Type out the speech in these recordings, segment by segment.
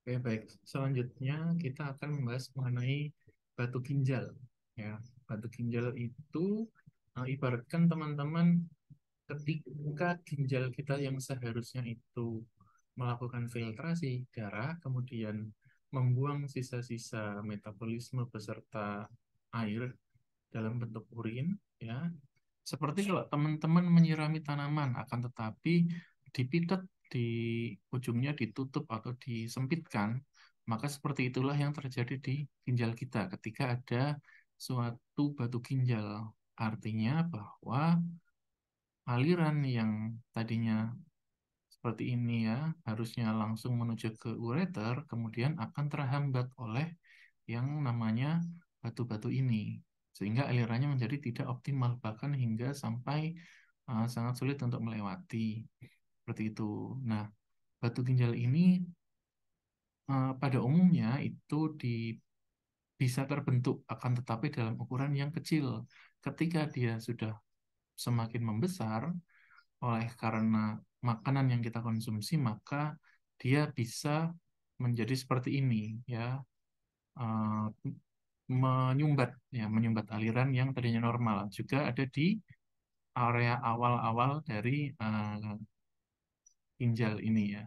Oke, baik. Selanjutnya kita akan membahas mengenai batu ginjal. Ya, batu ginjal itu ibaratkan teman-teman ketika ginjal kita yang seharusnya itu melakukan filtrasi darah, kemudian membuang sisa-sisa metabolisme beserta air dalam bentuk urin, ya. Seperti kalau teman-teman menyirami tanaman, akan tetapi dipitet di ujungnya ditutup atau disempitkan, maka seperti itulah yang terjadi di ginjal kita ketika ada suatu batu ginjal. Artinya bahwa aliran yang tadinya seperti ini ya, harusnya langsung menuju ke ureter, kemudian akan terhambat oleh yang namanya batu-batu ini. Sehingga alirannya menjadi tidak optimal, bahkan hingga sampai sangat sulit untuk melewati. Seperti itu. Nah, batu ginjal ini pada umumnya itu bisa terbentuk, akan tetapi dalam ukuran yang kecil. Ketika dia sudah semakin membesar, oleh karena makanan yang kita konsumsi, maka dia bisa menjadi seperti ini, ya, eh, menyumbat, ya, menyumbat aliran yang tadinya normal. Juga ada di area awal-awal dari ginjal ini, ya.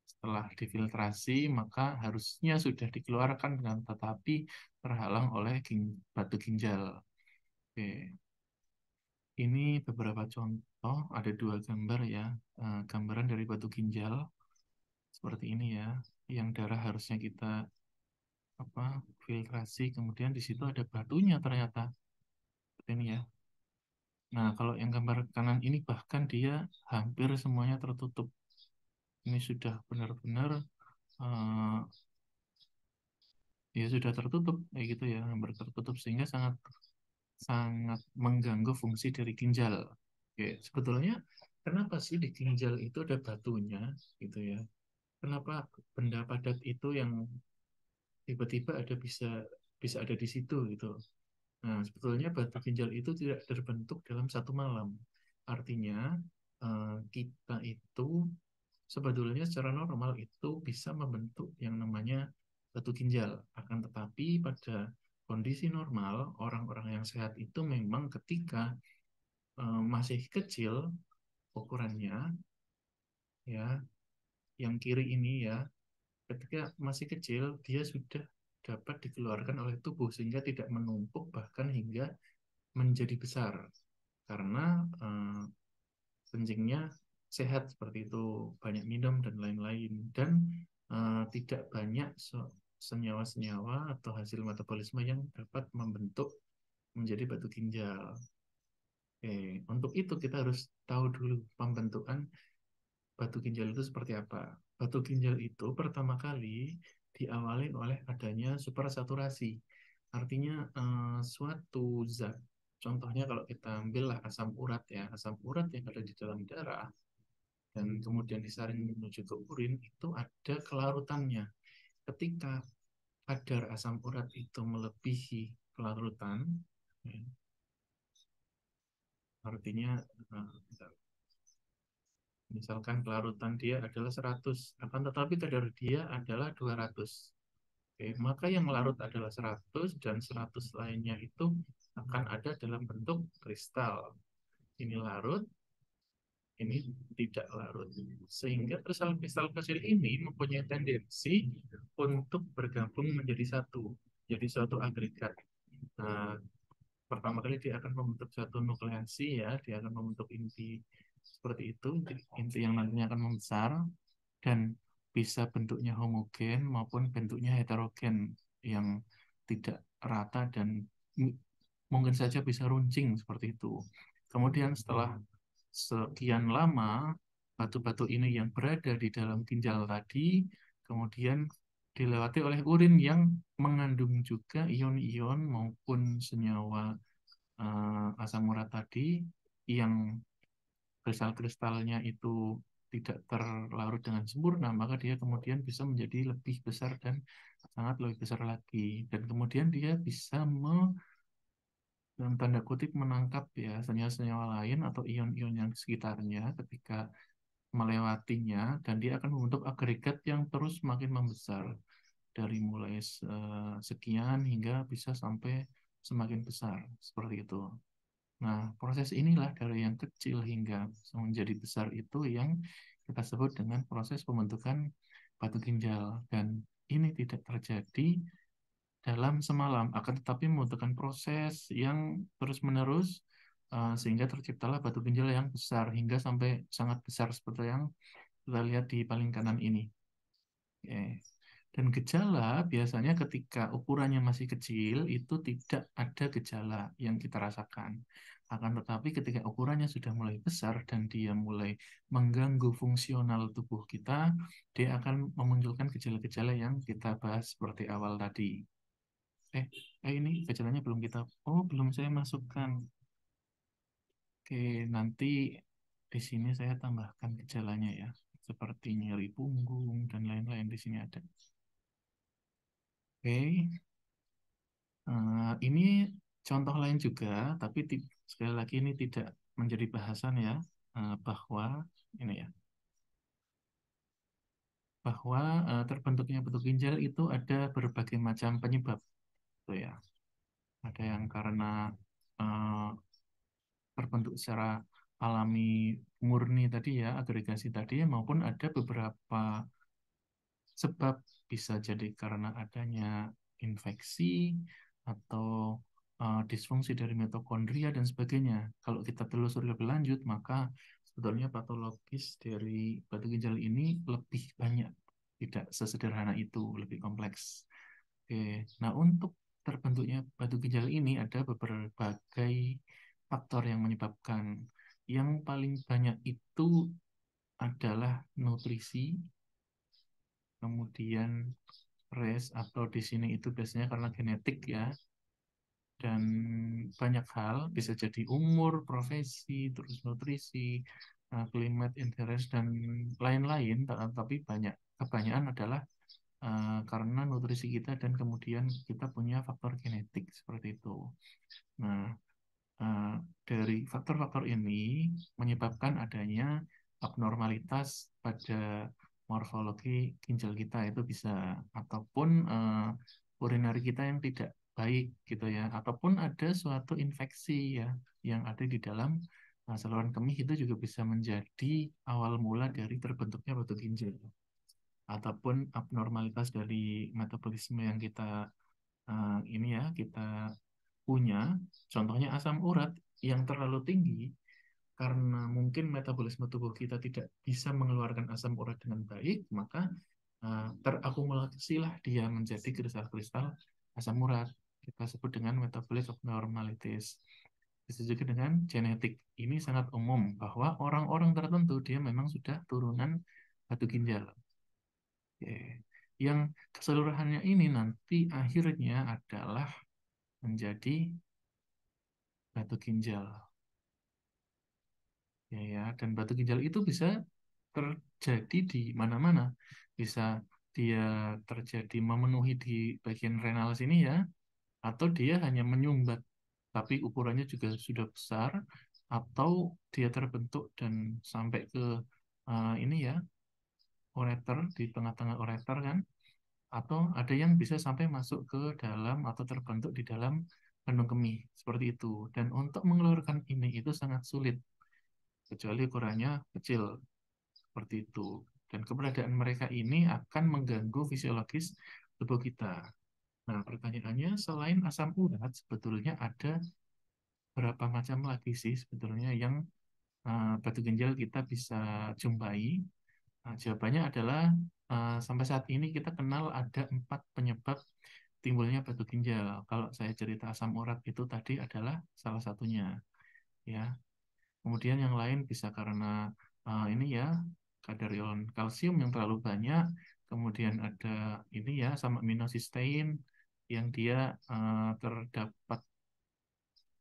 Setelah difiltrasi, maka harusnya sudah dikeluarkan, dan tetapi terhalang oleh batu ginjal. Oke. Ini beberapa contoh, ada dua gambar ya, gambaran dari batu ginjal seperti ini ya, yang darah harusnya kita apa filtrasi, kemudian di situ ada batunya ternyata, seperti ini ya. Nah, kalau yang gambar kanan ini bahkan dia hampir semuanya tertutup. Ini sudah benar-benar eh, ya sudah tertutup kayak gitu ya, hampir tertutup sehingga sangat sangat mengganggu fungsi dari ginjal. Oke, sebetulnya kenapa sih di ginjal itu ada batunya gitu ya? Kenapa benda padat itu yang tiba-tiba ada bisa bisa ada di situ gitu? Nah, sebetulnya batu ginjal itu tidak terbentuk dalam satu malam. Artinya kita itu sebetulnya secara normal itu bisa membentuk yang namanya batu ginjal. Akan tetapi pada kondisi normal, orang-orang yang sehat itu memang ketika masih kecil ukurannya, ya, yang kiri ini ya, ketika masih kecil dia sudah dapat dikeluarkan oleh tubuh sehingga tidak menumpuk bahkan hingga menjadi besar karena kencingnya sehat seperti itu, banyak minum dan lain-lain, dan tidak banyak senyawa-senyawa atau hasil metabolisme yang dapat membentuk menjadi batu ginjal. Oke, untuk itu kita harus tahu dulu pembentukan batu ginjal itu seperti apa. Batu ginjal itu pertama kali diawali oleh adanya supersaturasi. Artinya suatu zat, contohnya kalau kita ambillah asam urat ya, asam urat yang ada di dalam darah dan kemudian disaring menuju ke urin itu ada kelarutannya. Ketika kadar asam urat itu melebihi kelarutan, ya, artinya misalkan kelarutan dia adalah 100, akan tetapi kadar dia adalah 200. Oke, maka yang larut adalah 100 dan 100 lainnya itu akan ada dalam bentuk kristal. Ini larut, ini tidak larut. Sehingga kristal-kristal kecil ini mempunyai tendensi untuk bergabung menjadi satu, jadi suatu agregat. Nah, pertama kali dia akan membentuk satu nukleasi ya, dia akan membentuk inti seperti itu, inti yang nantinya akan membesar dan bisa bentuknya homogen maupun bentuknya heterogen yang tidak rata dan mungkin saja bisa runcing seperti itu. Kemudian setelah sekian lama batu-batu ini yang berada di dalam ginjal tadi kemudian dilewati oleh urin yang mengandung juga ion-ion maupun senyawa asam urat tadi yang kristal-kristalnya itu tidak terlarut dengan sempurna, maka dia kemudian bisa menjadi lebih besar dan sangat lebih besar lagi. Dan kemudian dia bisa dalam tanda kutip menangkap ya senyawa-senyawa lain atau ion-ion yang di sekitarnya ketika melewatinya dan dia akan membentuk agregat yang terus makin membesar dari mulai sekian hingga bisa sampai semakin besar seperti itu. Nah, proses inilah dari yang kecil hingga menjadi besar itu yang kita sebut dengan proses pembentukan batu ginjal. Dan ini tidak terjadi dalam semalam, akan tetapi membutuhkan proses yang terus-menerus sehingga terciptalah batu ginjal yang besar hingga sampai sangat besar seperti yang kita lihat di paling kanan ini. Oke. Dan gejala biasanya ketika ukurannya masih kecil itu tidak ada gejala yang kita rasakan. Akan tetapi ketika ukurannya sudah mulai besar dan dia mulai mengganggu fungsional tubuh kita, dia akan memunculkan gejala-gejala yang kita bahas seperti awal tadi. Ini gejalanya belum belum saya masukkan. Oke, nanti di sini saya tambahkan gejalanya ya, seperti nyeri punggung dan lain-lain di sini ada. Oke, ini contoh lain juga, tapi sekali lagi ini tidak menjadi bahasan ya, bahwa ini ya, bahwa terbentuknya batu ginjal itu ada berbagai macam penyebab, gitu ya. Ada yang karena eh, terbentuk secara alami murni tadi ya, agregasi tadi, maupun ada beberapa sebab bisa jadi karena adanya infeksi atau disfungsi dari mitokondria dan sebagainya. Kalau kita telusuri lebih lanjut, maka sebetulnya patologis dari batu ginjal ini lebih banyak, tidak sesederhana itu, lebih kompleks. Oke, nah untuk terbentuknya batu ginjal ini ada berbagai faktor yang menyebabkan. Yang paling banyak itu adalah nutrisi, kemudian race atau di sini itu biasanya karena genetik ya, dan banyak hal bisa jadi umur, profesi, terus nutrisi, climate, interest dan lain-lain. Tapi kebanyakan adalah karena nutrisi kita dan kemudian kita punya faktor genetik seperti itu. Nah, eh, dari faktor-faktor ini menyebabkan adanya abnormalitas pada morfologi ginjal kita itu bisa, ataupun urinari kita yang tidak baik gitu ya, ataupun ada suatu infeksi ya yang ada di dalam saluran kemih, itu juga bisa menjadi awal mula dari terbentuknya batu ginjal, ataupun abnormalitas dari metabolisme yang kita ini ya kita punya. Contohnya asam urat yang terlalu tinggi karena mungkin metabolisme tubuh kita tidak bisa mengeluarkan asam urat dengan baik, maka terakumulasilah dia menjadi kristal-kristal asam urat. Kita sebut dengan metabolic abnormalities. Bisa juga dengan genetik. Ini sangat umum bahwa orang-orang tertentu dia memang sudah turunan batu ginjal. Oke. Yang keseluruhannya ini nanti akhirnya adalah menjadi batu ginjal. Ya, dan batu ginjal itu bisa terjadi di mana-mana. Bisa dia terjadi memenuhi di bagian renal sini ya, atau dia hanya menyumbat, tapi ukurannya juga sudah besar, atau dia terbentuk dan sampai ke ini ya, ureter, di tengah-tengah ureter kan, atau ada yang bisa sampai masuk ke dalam atau terbentuk di dalam kandung kemih, seperti itu. Dan untuk mengeluarkan ini itu sangat sulit, kecuali ukurannya kecil, seperti itu. Dan keberadaan mereka ini akan mengganggu fisiologis tubuh kita. Nah, pertanyaannya, selain asam urat, sebetulnya ada berapa macam lagi sih sebetulnya yang batu ginjal kita bisa jumpai? Nah, jawabannya adalah sampai saat ini kita kenal ada 4 penyebab timbulnya batu ginjal. Kalau saya cerita asam urat itu tadi adalah salah satunya, ya. Kemudian yang lain bisa karena ini ya, kadar ion kalsium yang terlalu banyak. Kemudian ada ini ya, sama aminocysteine yang dia terdapat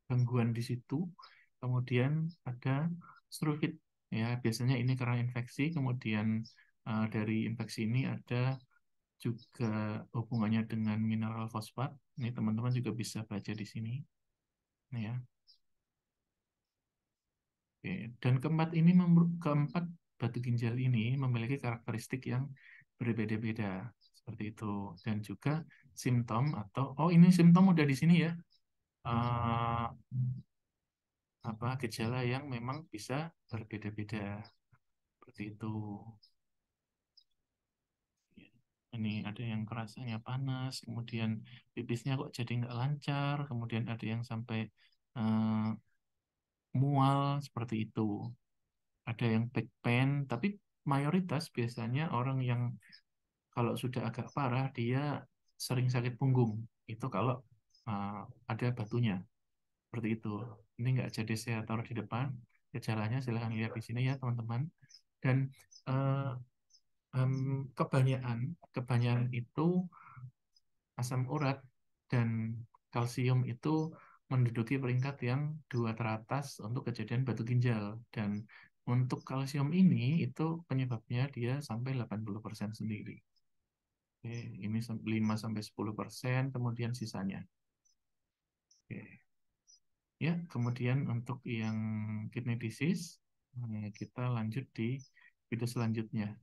gangguan di situ. Kemudian ada strukit ya, biasanya ini karena infeksi. Kemudian dari infeksi ini ada juga hubungannya dengan mineral fosfat. Ini teman-teman juga bisa baca di sini. Nah, ya. Oke. Dan keempat batu ginjal ini memiliki karakteristik yang berbeda-beda seperti itu. Dan juga simptom atau oh ini simptom udah di sini ya. Eh, apa gejala yang memang bisa berbeda-beda seperti itu. Ini ada yang kerasanya panas, kemudian pipisnya kok jadi nggak lancar, kemudian ada yang sampai eh, mual seperti itu. Ada yang back pain, tapi mayoritas biasanya orang yang kalau sudah agak parah dia sering sakit punggung. Itu kalau eh, ada batunya seperti itu. Ini nggak jadi saya taruh di depan. Gejalanya silahkan lihat di sini ya teman-teman. Dan eh, kebanyakan kebanyakan itu asam urat dan kalsium itu menduduki peringkat yang dua teratas untuk kejadian batu ginjal. Dan untuk kalsium ini itu penyebabnya dia sampai 80% sendiri. Oke, ini 5-10%, kemudian sisanya. Oke. Ya, kemudian untuk yang kidney disease, kita lanjut di video selanjutnya.